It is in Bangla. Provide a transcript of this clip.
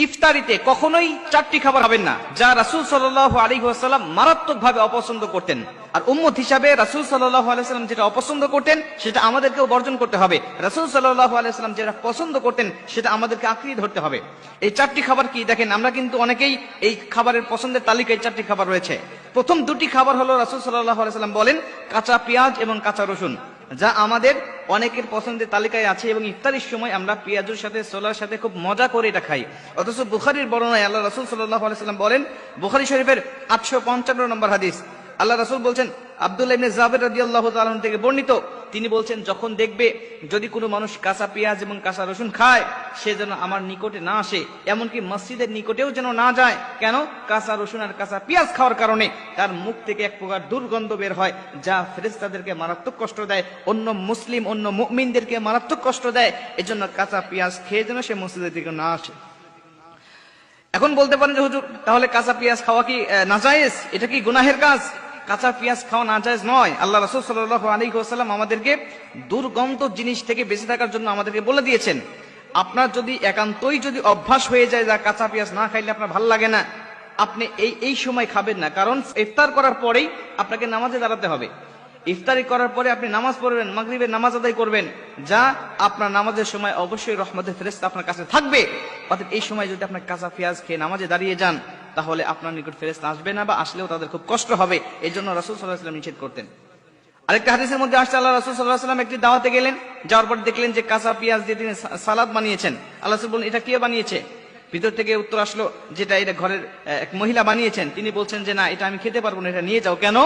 ইফতারিতে কখনোই চারটি খাবার খাবেন না, যা রাসূল সাল্লাল্লাহু আলাইহি ওয়াসাল্লাম মারাত্মকভাবে অপছন্দ করতেন। আর উম্মত হিসাবে রাসূল সাল্লাল্লাহু আলাইহি ওয়াসাল্লাম যেটা অপছন্দ করতেন সেটা আমাদেরকেও বর্জন করতে হবে। রাসূল সাল্লাল্লাহু আলাইহি ওয়াসাল্লাম যেটা পছন্দ করতেন সেটা আমাদেরকে আঁকড়িয়ে ধরতে হবে। এই চারটি খাবার কি দেখেন, আমরা কিন্তু অনেকেই এই খাবারের পছন্দের তালিকায় চারটি খাবার রয়েছে। প্রথম দুটি খাবার হলো রাসূল সাল্লাল্লাহু আলাইহি ওয়াসাল্লাম বলেন কাঁচা পেঁয়াজ এবং কাঁচা রসুন, যা আমাদের অনেকের পছন্দের তালিকায় আছে এবং ইফতারির সময় আমরা পেঁয়াজের সাথে ছোলার সাথে খুব মজা করে এটা খাই। অথচ বুখারীর বর্ণনায় আল্লাহ রাসূল সাল্লাল্লাহু আলাইহি ওয়াসাল্লাম বলেন, বুখারী শরীফের 855 নম্বর হাদিস, আল্লাহ রাসূল বলছেন, আব্দুল্লাহ ইবনে জাবের রাদিয়াল্লাহু তাআলা আনহু থেকে বর্ণিত, তিনি বলছেন, যখন দেখবে যদি কোনো মানুষ কাঁচা পেঁয়াজ এবং কাঁচা রসুন খায়, সে যেন আমার নিকটে না আসে, এমনকি মসজিদের নিকটেও যেন না যায়। কেন? কাঁচা রসুন আর কাঁচা পেঁয়াজ খাওয়ার কারণে তার মুখ থেকে এক প্রকার দুর্গন্ধ বের হয়, যা ফেরেশতাদেরকে মারাত্মক কষ্ট দেয়, অন্য মুসলিম অন্য মুমিনদেরকে মারাত্মক কষ্ট দেয়। এজন্য কাঁচা পেঁয়াজ খেয়ে যেন সে মসজিদের দিকে না আসে। এখন বলতে পারেন যে হুজুর, তাহলে কাঁচা পেঁয়াজ খাওয়া কি নাজায়েজ? এটা কি গুনাহের কাজ? কাঁচা পেঁয়াজ খাওয়া নাজায়েজ নয়। আল্লাহ রাসূল সাল্লাল্লাহু আলাইহি ওয়াসাল্লাম আমাদেরকে দুর্গন্ধ জিনিস থেকে বেঁচে থাকার জন্য আমাদেরকে বলে দিয়েছেন। আপনার যদি একান্তই যদি অভ্যাস হয়ে যায় যা কাঁচা পেঁয়াজ না খাইলে আপনার ভালো লাগে না, আপনি এই সময় খাবেন না। কারণ ইফতার করার পরেই আপনাকে নামাজে দাঁড়াতে হবে। ইফতারি করার পরে আপনি নামাজ পড়বেন, মাগরিবের নামাজ আদায় করবেন, যা আপনার নামাজের সময় অবশ্যই রহমতের ফেরেশতা আপনার কাছে থাকবে। অর্থাৎ এই সময় যদি আপনি কাঁচা পেঁয়াজ খেয়ে নামাজে দাঁড়িয়ে যান, তাহলে আপনার নিকট ফেরেশতা আসবে না, বা আসলেও তাদের খুব কষ্ট হবে। এই জন্য রাসূল সাল্লাল্লাহু আলাইহি ওয়াসাল্লাম নিষেধ করতেন। আরেকটা হাদিসের মধ্যে আসছে, আল্লাহ রাসূল সাল্লাল্লাহু আলাইহি ওয়াসাল্লাম একটি দাওয়াতে গেলেন, যাওয়ার পর দেখলেন যে কাঁচা পেঁয়াজ দিয়ে তিনি সালাদ বানিয়েছেন। আল্লাহ রাসূল বললেন, এটা কে বানিয়েছে? ভিতর থেকে উত্তর আসলো, যেটা এটা ঘরের এক মহিলা বানিয়েছেন। তিনি বলছেন যে না, এটা আমি খেতে পারবো না, এটা নিয়ে যাও। কেন?